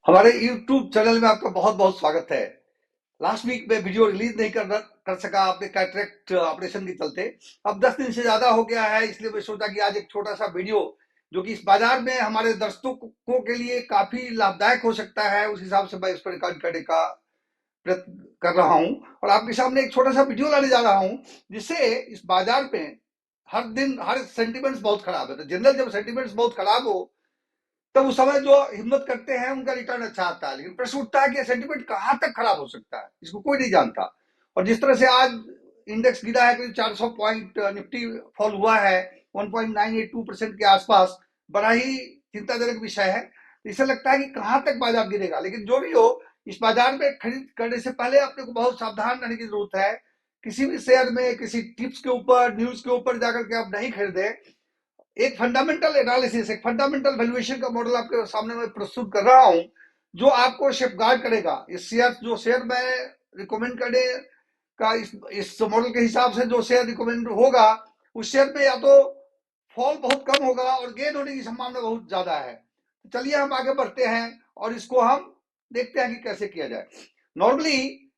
हमारे YouTube channel में आपका बहुत बहुत स्वागत है। लास्ट वीक में वीडियो रिलीज नहीं कर सका अपने कैटरेक्ट ऑपरेशन के चलते। अब 10 दिन से ज्यादा हो गया है, इसलिए मैं सोचा कि आज एक छोटा सा वीडियो जो कि इस बाजार में हमारे दर्शकों के लिए काफी लाभदायक हो सकता है, उस हिसाब से मैं इस पर रिकॉर्ड करने का प्रयत्न कर रहा हूं। और आपके सामने एक छोटा सा वीडियो लाने जा रहा हूं, जिससे इस बाजार में हर दिन हर सेंटिमेंट्स बहुत खराब है। तो जनरल जब सेंटिमेंट्स बहुत खराब हो तब उस समय जो हिम्मत करते हैं उनका रिटर्न अच्छा आता है, लेकिन प्रश्न उठता है कि सेंटीमेंट कहां तक खराब हो सकता है, इसको कोई नहीं जानता। और जिस तरह से आज इंडेक्स गिरा है, करीब 400 पॉइंट निफ्टी फॉल हुआ है 1.982% के आसपास, बड़ा ही चिंताजनक विषय है। तो इससे लगता है कि कहां तक बाजार गिरेगा, लेकिन जो भी हो, इस बाजार में खरीद करने से पहले अपने को बहुत सावधान रहने की जरूरत है। किसी भी शेयर में किसी टिप्स के ऊपर, न्यूज के ऊपर जाकर के आप नहीं खरीदे। एक फंडामेंटल एनालिसिस, एक फंडामेंटल वैल्यूएशन का मॉडल आपके सामने मैं प्रस्तुत कर रहा हूं, जो आपको सेफगार्ड करेगा। इस शेयर जो शेयर मैं रिकमेंड करने का, इस मॉडल के हिसाब से जो शेयर रिकमेंड होगा, उस शेयर पे या तो फॉल बहुत कम होगा और गेन होने की संभावना बहुत ज्यादा है। तो चलिए हम आगे बढ़ते हैं और इसको हम देखते हैं कि कैसे किया जाए। नॉर्मली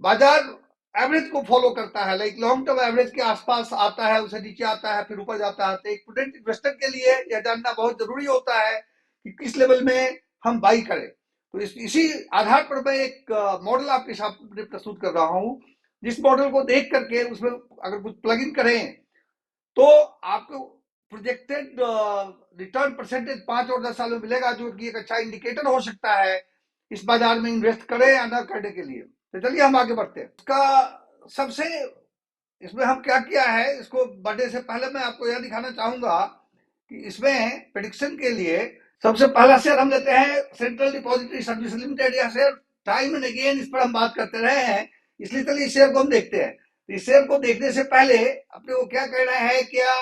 बाजार एवरेज को फॉलो करता है, लाइक लॉन्ग टर्म एवरेज के आसपास आता है, उसे नीचे आता है, फिर ऊपर जाता है। तो एक प्रूडेंट इन्वेस्टर के लिए यह जानना बहुत जरूरी होता है कि किस लेवल में हम बाई करें। तो इसी आधार पर मैं एक मॉडल आपके सामने प्रस्तुत कर रहा हूं, जिस मॉडल को देख करके उसमें अगर कुछ प्लग इन करें तो आपको प्रोजेक्टेड रिटर्न परसेंटेज 5 और 10 साल में मिलेगा, जो कि एक अच्छा इंडिकेटर हो सकता है इस बाजार में इन्वेस्ट करें या न करने के लिए। तो चलिए हम आगे बढ़ते हैं। इसका सबसे इसमें हम क्या किया है, इसको बढ़ने से पहले मैं आपको यह दिखाना चाहूंगा कि इसमें प्रेडिक्शन के लिए सबसे पहला शेयर हम लेते हैं सेंट्रल डिपॉजिटरी सर्विस लिमिटेड। यह शेयर टाइम एंड अगेन इस पर हम बात करते रहे हैं, इसलिए चलिए इस शेयर को हम देखते हैं। इस शेयर को देखने से पहले अपने को क्या करना है, क्या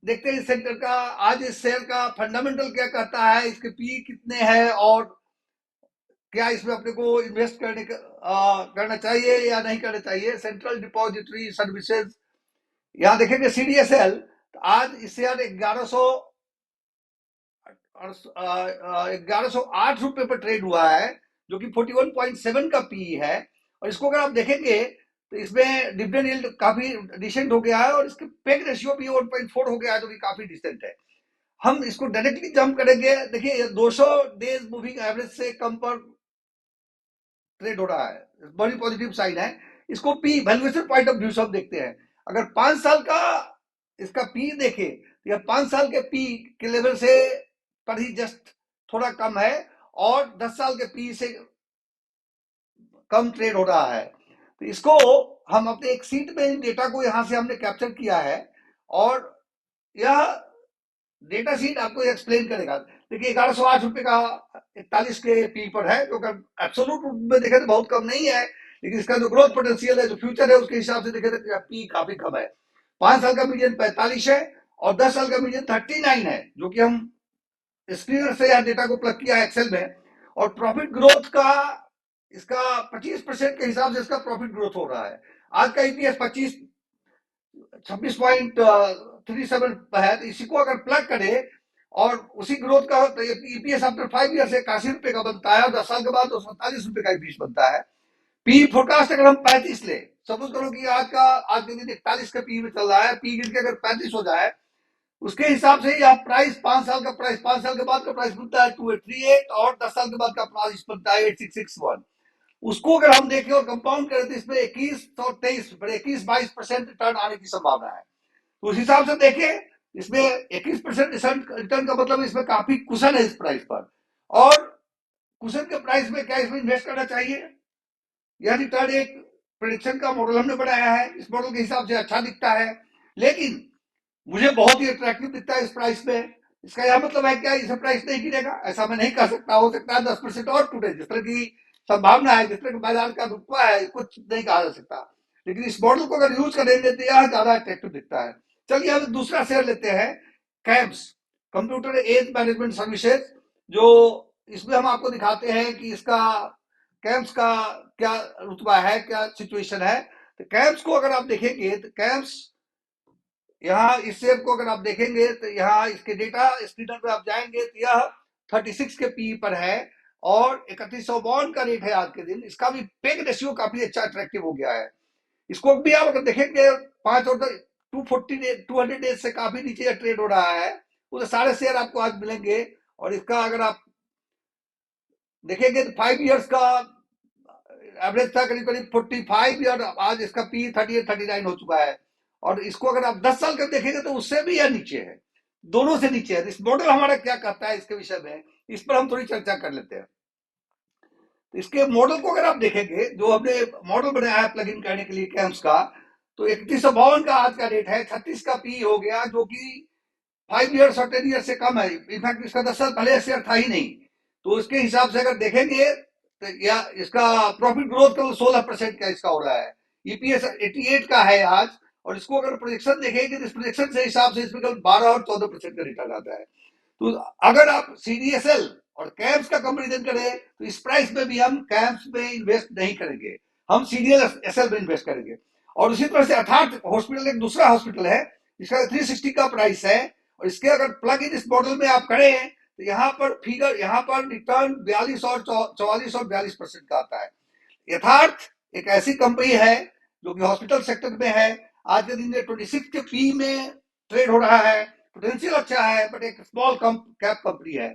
देखते हैं इस सेक्टर का। आज इस शेयर का फंडामेंटल क्या कहता है, इसके पी कितने हैं, और क्या इसमें अपने को इन्वेस्ट करना चाहिए या नहीं करना चाहिए। सेंट्रल डिपॉजिटरी सर्विसेज, यहाँ देखेंगे सीडीएसएल। तो आज इस शेयर 1108 रुपए पर ट्रेड हुआ है, जो कि 41.7 का पी है। और इसको अगर आप देखेंगे तो इसमें डिविडेंड यील्ड काफी डिसेंट हो गया है, और इसके पेग रेशियो भी 1.4 हो गया है, जो कि काफी डिसेंट है। हम इसको डायरेक्टली जंप करेंगे। देखिए 200 डेज मूविंग एवरेज से कम पर ट्रेड हो रहा है, बड़ी पॉजिटिव साइन है। इसको P valuation point of view से हम देखते हैं। अगर 5 साल का इसका पी देखे तो यह 5 साल के पी के लेवल से पर ही जस्ट थोड़ा कम है, और 10 साल के पी से कम ट्रेड हो रहा है। तो इसको हम अपने एक सीट में डेटा को यहां से हमने कैप्चर किया है, और यह डेटा शीट आपको एक्सप्लेन करेगा। देखिए 1108 रुपए का 41 के पी पर है, जो अगर एब्सोल्यूट रूप में देखें तो बहुत कम नहीं है, लेकिन इसका जो ग्रोथ पोटेंशियल है, जो फ्यूचर है, उसके हिसाब से देखें तो पी काफी कम है। 5 साल का मीडियन 45 है और 10 साल का मीडियन 39 है, जो कि हम स्क्रीनर से यह डेटा को प्लग किया है एक्सेल में। और प्रॉफिट ग्रोथ का इसका 25% के हिसाब से इसका प्रॉफिट ग्रोथ हो रहा है। आज का ईपीएस 26.37 है। तो इसी को अगर प्लग करे और उसी ग्रोथ का, तो ईपीएस आफ्टर 5 ईयर 81 रुपए का बनता है, और 10 साल के बाद 247 रुपए का ईपीएस बनता है। पी फोरकास्ट अगर हम 35 ले, सपोज करो कि आज के दिन 41 का पी में चल रहा है, पी गिर के अगर 35 हो जाए, उसके हिसाब से यह प्राइस 5 साल का प्राइस, 5 साल के बाद का प्राइस बनता है 2838, और 10 साल के बाद का प्राइस बनता है 8661। उसको अगर हम देखें और कंपाउंड करें तो इसमें 21 22% रिटर्न आने की संभावना है। तो उस हिसाब से देखें, इसमें 21% रिटर्न का मतलब इसमें काफी कुशन है इस प्राइस पर। और कुशन के प्राइस में क्या इसमें इन्वेस्ट करना चाहिए, यह रिटर्न एक प्रेडिक्शन का मॉडल हमने बनाया है, इस मॉडल के हिसाब से अच्छा दिखता है, लेकिन मुझे बहुत ही अट्रैक्टिव दिखता है इस प्राइस में। इसका यह मतलब है क्या इसे प्राइस नहीं गिरेगा, ऐसा मैं नहीं कह सकता। हो सकता है 10% और टूटे, जिस तरह की संभावना है, जिस तरह का बाजार का रुतबा है, कुछ नहीं कहा जा सकता। लेकिन इस मॉडल को अगर यूज करेंगे तो यह ज्यादा अट्रैक्टिव दिखता है। चलिए हम दूसरा शेयर लेते हैं, CAMS, computer age management services. जो इसमें हम आपको दिखाते हैं कि इसका कैम्स का क्या रुतबा है, क्या सिचुएशन है। तो कैम्स को अगर आप देखेंगे तो कैम्स, यहाँ इस शेयर को अगर आप देखेंगे तो यहाँ इसके डेटा स्क्रीनर पे आप जाएंगे तो यह 36 के पी पर है, और 3152 का रेट है आज के दिन। इसका भी पेग रेशियो काफी अच्छा अट्रैक्टिव हो गया है। इसको भी आप अगर देखेंगे 5 और 200 डेज से काफी नीचे ट्रेड हो रहा है, उसे सारे शेयर आपको आज मिलेंगे। और इसका अगर आप देखेंगे तो 5 इयर्स का एवरेज था करीब करीब 45, और आज इसका पी 38-39 हो चुका है। और इसको अगर आप 10 साल का देखेंगे तो उससे भी यह नीचे है, दोनों से नीचे है। इस मॉडल हमारा क्या करता है इसके विषय में, इस पर हम थोड़ी चर्चा कर लेते हैं। तो इसके मॉडल को अगर आप देखेंगे, जो हमने मॉडल बनाया है प्लग इन करने के लिए कैम्स का, तो 3152 का आज का रेट है, 36 का पी हो गया, जो कि 5 इयर्स और 10 इयर्स से कम है। इनफैक्ट इसका 10 साल पहले शेयर था ही नहीं। तो उसके हिसाब से अगर देखेंगे तो या इसका प्रॉफिट ग्रोथ का 16% का इसका हो रहा है। ईपीएस 88 का है आज, और इसको अगर प्रोजेक्शन देखेंगे तो इस प्रोजेक्शन से हिसाब से इसमें 12 और 14% का रिटर्न आता है। तो अगर आप सीडीएसएल और कैम्स का कंपेरिजन करें तो इस प्राइस में भी हम कैम्स में इन्वेस्ट नहीं करेंगे, हम सीडीएसएल में इन्वेस्ट करेंगे। और उसी तरह से अर्थात हॉस्पिटल एक दूसरा हॉस्पिटल है जिसका 360 का प्राइस है, और इसके अगर प्लग इन इस मॉडल में आप करें तो यहाँ पर फिगर, यहाँ पर रिटर्न 42 और 44 और 42% का आता है। यथार्थ एक ऐसी कंपनी है जो कि हॉस्पिटल सेक्टर में है, आज के दिन में 26 के पी में ट्रेड हो रहा है, पोटेंशियल अच्छा है, बट एक स्मॉल कैप कंपनी है।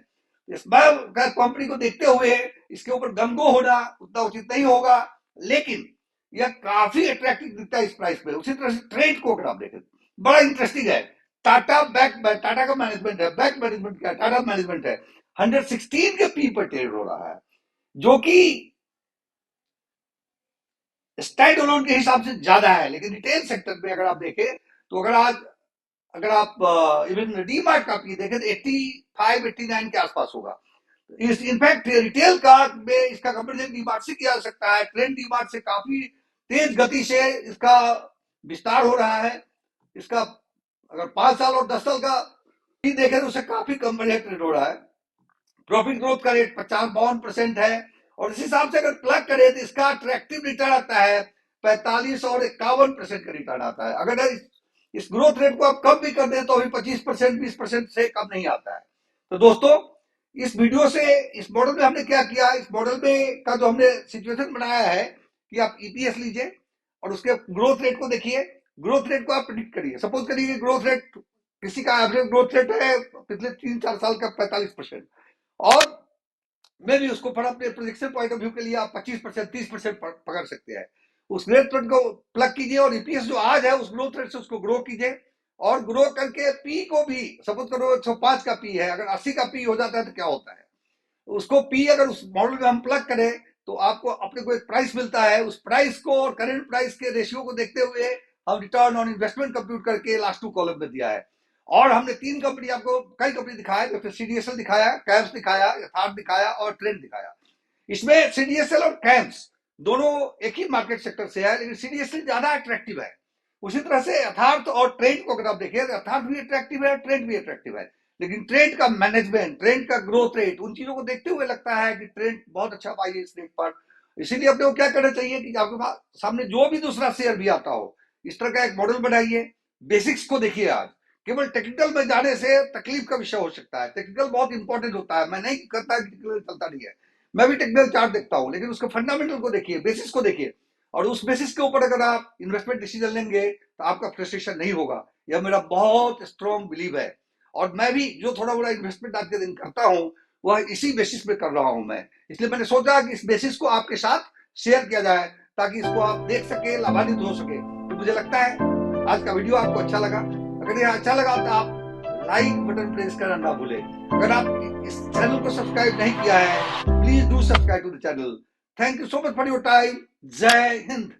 स्मॉल कैप कंपनी को देखते हुए इसके ऊपर गंगो होना उतना उचित नहीं होगा, लेकिन यह काफी अट्रैक्टिव दिखता है इस प्राइस पे। उसी तरह से ट्रेड को अगर आप देखें, बड़ा इंटरेस्टिंग है। टाटा टाटा का मैनेजमेंट है, बैक मैनेजमेंट का टाटा मैनेजमेंट है, 116 के पी पर ट्रेड हो रहा है, जो कि स्टैंड अलोन के हिसाब से ज्यादा है। लेकिन रिटेल सेक्टर में अगर आप देखें तो अगर आप इवन डीमार्ट का पी देखें तो 85-89 के आसपास होगा। इनफैक्ट रिटेल का में इसका कंपेरिजन डीमार्ट से किया जा सकता है। ट्रेंड डीमार्ट से काफी तेज गति से इसका विस्तार हो रहा है। इसका अगर 5 साल और 10 साल का भी देखें तो उसे काफी कम ट्रेड हो रहा है। प्रॉफिट ग्रोथ का रेट 50-52% है, और इस हिसाब से अगर प्लग करें तो इसका अट्रैक्टिव रिटर्न आता है 45 और 51% का रिटर्न आता है। अगर इस ग्रोथ रेट को आप कम भी कर दें तो अभी 25% 20% से कम नहीं आता है। तो दोस्तों, इस वीडियो से इस मॉडल में हमने क्या किया, इस मॉडल में का जो हमने सिचुएशन बनाया है कि आप ईपीएस लीजिए और उसके ग्रोथ रेट को देखिए, ग्रोथ रेट को आप प्रिडिक्ट करिए। सपोज करिए ग्रोथ रेट किसी का एवरेज ग्रोथ रेट है पिछले 3-4 साल का 45%, और मैं भी उसको पर अपने प्रोजेक्शन पॉइंट ऑफ व्यू के लिए आप 25% 30% पकड़ सकते हैं। उस ग्रोथ रेट को प्लग कीजिए और ईपीएस जो आज है उस ग्रोथ रेट से उसको ग्रो कीजिए, और ग्रो करके पी को भी सपोज करो 105 का पी है, अगर 80 का पी हो जाता है तो क्या होता है, उसको पी अगर उस मॉडल में हम प्लग करें तो आपको अपने को एक प्राइस मिलता है। उस प्राइस को और करंट प्राइस के रेशियो को देखते हुए हम रिटर्न ऑन इन्वेस्टमेंट कंप्यूट करके लास्ट 2 कॉलम में दिया है। और हमने 3 कंपनी, आपको कई कंपनी दिखाया, जैसे सीडीएसएल दिखाया, कैम्स दिखाया, यथार्थ दिखाया और ट्रेंड दिखाया। इसमें सीडीएसएल और कैम्स दोनों एक ही मार्केट सेक्टर से है, लेकिन सीडीएसएल ज्यादा अट्रैक्टिव है। उसी तरह से यथार्थ और ट्रेंड को अगर आप देखिए, यथार्थ भी अट्रैक्टिव है, ट्रेंड भी अट्रैक्टिव है, लेकिन ट्रेंड का मैनेजमेंट, ट्रेंड का ग्रोथ रेट, उन चीजों को देखते हुए लगता है कि ट्रेंड बहुत अच्छा पाई है इस रेट पर। इसीलिए अपने को क्या करना चाहिए कि आपके सामने जो भी दूसरा शेयर भी आता हो, इस तरह का एक मॉडल बनाइए, बेसिक्स को देखिए। आज केवल टेक्निकल में जाने से तकलीफ का विषय हो सकता है, टेक्निकल बहुत इंपॉर्टेंट होता है। मैं नहीं करता, टेक्निकल चलता नहीं है, मैं भी टेक्निकल चार्ट देखता हूं, लेकिन उसके फंडामेंटल को देखिए, बेसिस को देखिए, और उस बेसिस के ऊपर अगर आप इन्वेस्टमेंट डिसीजन लेंगे तो आपका फ्रस्ट्रेशन नहीं होगा। यह मेरा बहुत स्ट्रॉन्ग बिलीव है, और मैं भी जो थोड़ा बड़ा इन्वेस्टमेंट आज के दिन करता हूं वह इसी बेसिस पे कर रहा हूं मैं। इसलिए मैंने सोचा कि इस बेसिस को आपके साथ शेयर किया जाए ताकि इसको आप देख सके, लाभान्वित हो सके। तो मुझे लगता है आज का वीडियो आपको अच्छा लगा। अगर यह अच्छा लगा तो आप लाइक बटन प्रेस करना ना भूलें। अगर आप इस चैनल को सब्सक्राइब नहीं किया है, please do subscribe to the channel. Thank you so much for your time. जय हिंद।